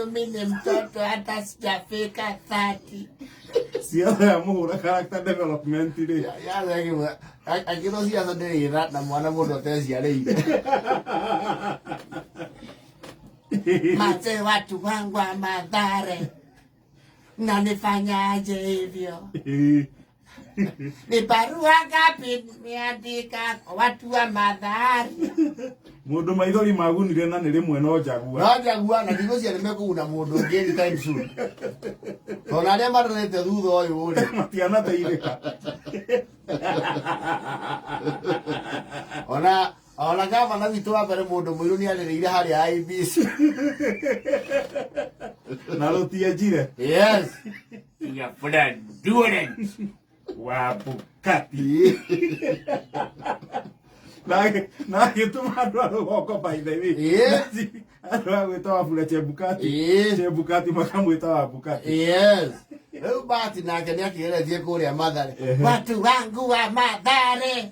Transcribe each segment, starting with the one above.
bado mimi mtoto hata sijafika 30. Siasa ya muhura character development ile. Yale kiwa akino siasa ndio ira na mwana moto tezi ale. Mate watu wangu wa Mathare. Na nifanyaje hivyo? Ni barua ngapi nimeandika kwa watu wa Mathare? Mundu maithori magunire na ni rimwe no jagua. No jagua na ndigo cia nimekuna mundu ngeli time soon. Ona aria marorete thutha uyu uri matiana teirika. Ona kama na vitu wa mbere mundu mwiru ni arireire hari IBC. Na rutie jire. Yes. Ya fuda doing it. Wa bukati. Na gituma ndwaro goko by the way. Yes. Andwa gwita wa fula chebukati. Chebukati makamwita wa bukati. Yes. Leo bati nake ni akielezea kuria Mathare. Watu wangu wa Mathare.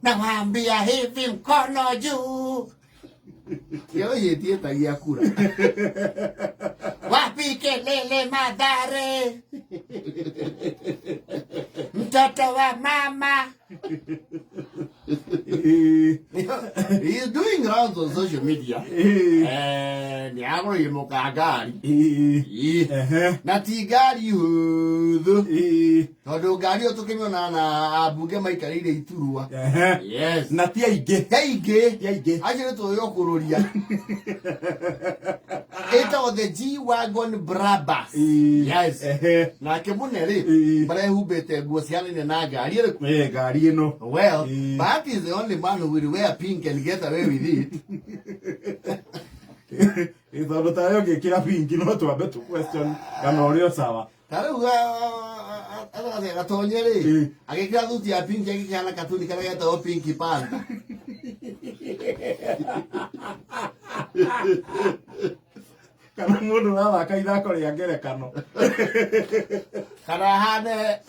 Nawaambia hivi mkono juu. Yao yetie tagia kura. Wapi kelele Mathare? Mtoto wa mama. He's doing rounds on social media. Ni agro yimuka gari. Na tigari huthu. Tondu ngari utukimiona na abunge maikarire iturua. Yes. Na tia ige. Ajire to yokururia. Ito the G-Wagon Brabus. Yes. Na kemuneri bare hubete guo ciane na ngari ire. Ngari ino. Well, Bart is the only man who will wear pink and get away with it. Ito tayo ngikira pink no twambe tu question kana urio sawa. Taruga ala gatonyere agikira thuti ya pink agikana katuni kana geta pinky panda. Kana mundu na kaithako ria ngerekano. Kana hane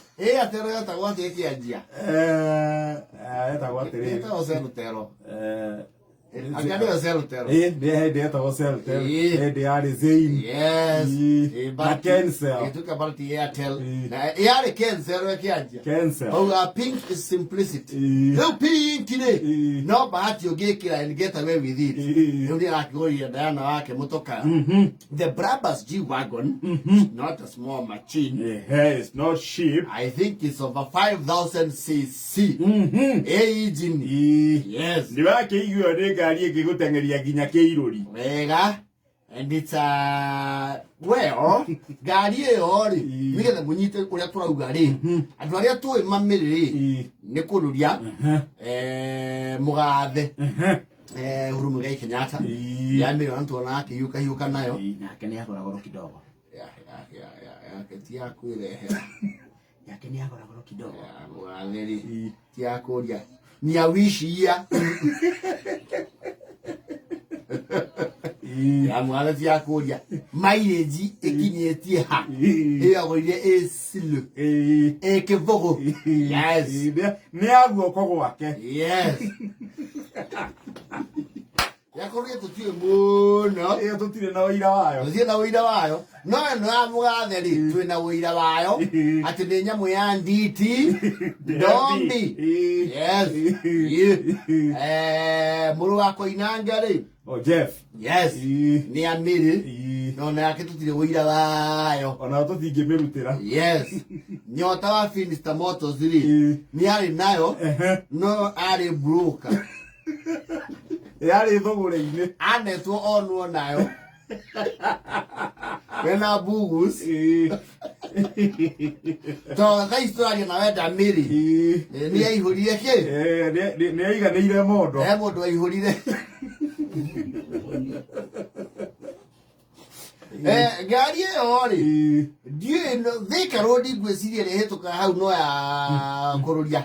atero yota gwate kianjia. Eta gwate. Eta oselutero. Agade oselutero. Eta oselutero. De are Zain. Yes. But cancel. It took about the Airtel. Yare cancel kianjia. Cancel. Oh, pink is simplicity. No pink ine. No but you gekira and get away with it. You need like go here Diana wake motoka. The Brabus G-Wagon, not a small machine. It's not cheap. I think it's over 5,000 cc. Engine. Yes. Ni wake you are gari egigutengeria ginya Keiruri. Wega. And it's well, gari ori. Nigetha munyite kuria turauga ri. Andu aria tuwe mamiriri ni kururia Mugathe. Uhuru Muigai Kenyatta. Yamiro Antoine akiyuka nayo. Nake ni agora goro kidogo. Ya ketia kuirehera. Yake ni agora goro kidogo. Mugathe tia kuria. Ni awishia. Ya Mugathe tia kuria. Mileage ekinyetie ha. Agorire esilu. Ekevogo. Yes. Ni aguoko gwake. Yes. Yakorie tutire muno. Tutire na uira wayo. Tutire na uira wayo. No Mugathe ri twina uira wayo. Ati ni nyamu ya nditi. Dombi. Yes. Muru wako Inanga ri. Oh Jeff. Yes. Ni amiri. No na yake tutire uira wayo. Ona tutingimirutira. Yes. Nyota wa Finistar Motors ri. Ni ari nayo. No ari broker. Yari thogore-ini anetwo onwo nayo wena bugus to tha historia na wenda miri ni aihurire ki ni aiganire mondo mundu aihurire gari ori Thika Road gweciria ri hituka hau no ya kururia.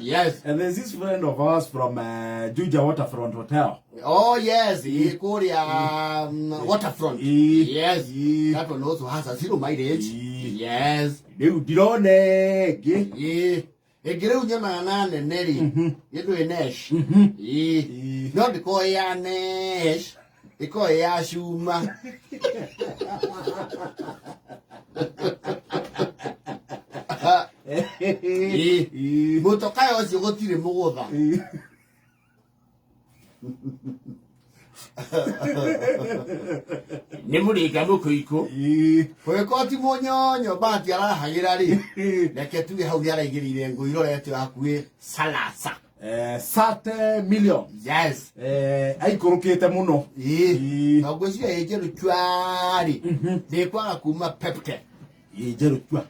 Yes. And there's this friend of ours from Juja Waterfront Hotel. Oh yes, Korea Waterfront. Yes. That one also has a 0 mileage. Yes. Leu dirone ge. Egere unyama na neri. Yedo Nesh. No ndiko ya Nesh. iko ya shuma motoka yose gotire mugutha ni muriga mukuiko ko ti munyonyo bati arahagira ri reke tuge hau yaraigirire ngo irorete hakuye salasa 30 million. Yes. Aikorokete muno. Agweci ejeru twari. Dekwa kuma pepke. Ejeru twa.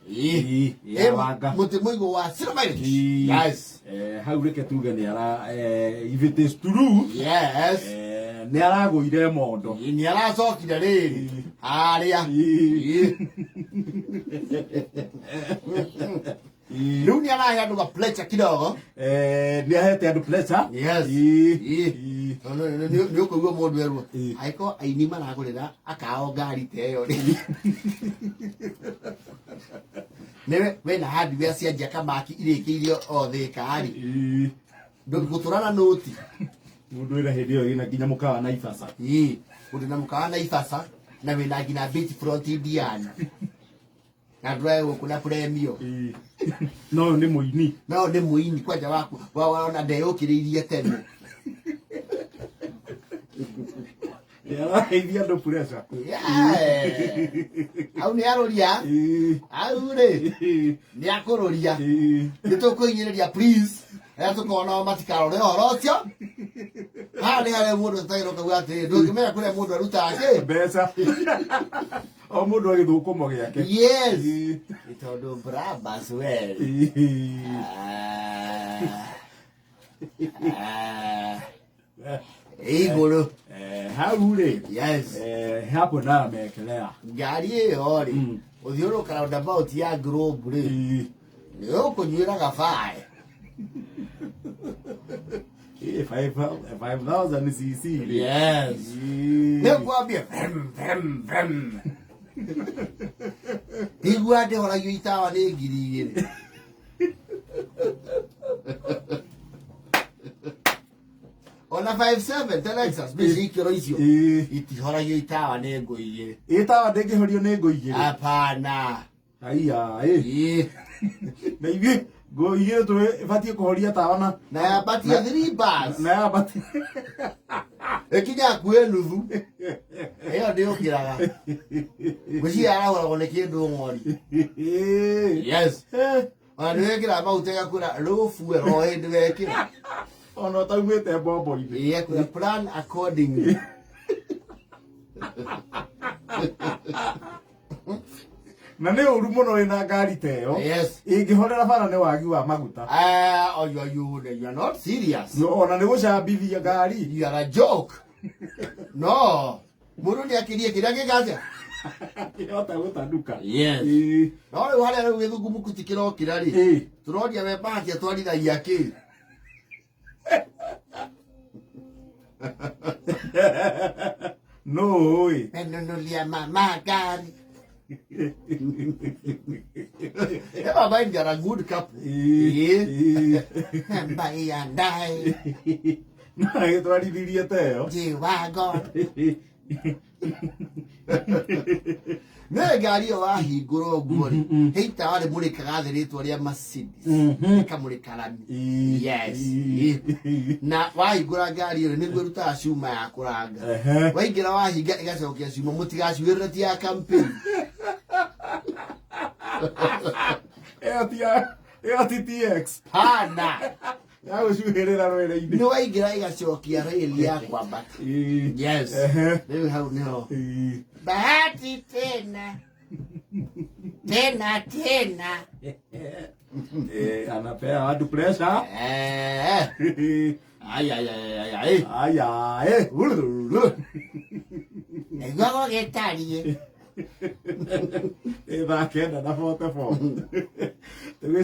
Wanga. Mutemoigo wa silmaili. Yes. Hau reke tuge ni ara if it is true. Yes. Ni ara go ire mondo. Ni ara sokire ri. Aria. Luni ana ya ndo plecha kidogo. Ni ahete ya plecha. Yes. No ko go modu eru. Aiko aini mana gorera akao gari teyo ri. Newe we na hadi we asia jaka maki irekirio othe kari. Ndo guturana noti. Mundu ira hedio ina ginya mukawa na ifasa. Uri na mukawa na ifasa na we na gina beach front Indiana. Na drive kuna premio. No ni muini. No ni muini kwaja waku. Waona ndeo kiririe tene. Ya idea ndo pressure. Au ni aroria. Au re. Ni akororia. Ni tukuinyiria please. Tukona matikaro le orocio. Hale mundu tairo kagwate. Ndukimera kule mundu aruta ake. Besa. O mundu agithukumo giake. Yes. Itondo brabas well. Igoro. Hau re. Yes. Hapo na mekelea. Ngari iyo ri. Uthioro roundabout ya globe ri. Ni ukunywira gafae. 5,000 cc. Yes. Ne kwambia vrem. Iguade hora yuitawa ni ngiri. Ona 57 Telexas bishikiro icio. Iti hora yuitawa ni ngoigire. Itawa ndegihorio ni ngoigire. Hapana. Aiya na iwe ngoigire tu ibatie kuhoria tawana. Na ya batia 3 bars. Na ya batia. Ekinya kuwe nuthu. Eyo ndio kiraga. Muci arahora gone kindu ngori. Yes. Ona ndwekira mautega kura rufu ro hindi wekira. Ona taumite bombo ibe. Yeah, kura plan accordingly. Na ne uru muno ina ngari teyo. Yes. Ingihorera bara ne wagi wa maguta. You are not serious. No, ona ne gucambithia ngari. You are a joke. No. Muru ni akirie kiria gigaja. Yota gutanduka. Yes. No le wale le githugu mukutikira okirari. Turodia we bakia twarithagia ki. No, Nunulia mama gari. Eba bayi are a good couple. Bayi andai. Na getwarithirie teyo. G-Wagon. Ne gari yo ahingura guo ri. Heita wale murikaga thiritwa ria Mercedes. Kamurika rami. Yes. Na wahingura gari yo niguo ruta cuma ya kuranga. Waingira wahinga igacokia cuma mutigacuirira ti ya campaign. Ea TTX. Hana. Ya gucuhirira rwere-ini. Ni waingira igacokia raili ya kwambata. Yes. Riu hau niho. Bahati tena. Tena. Anapea watu pressure. Ay. Ego getarie. Eva kenda na 44.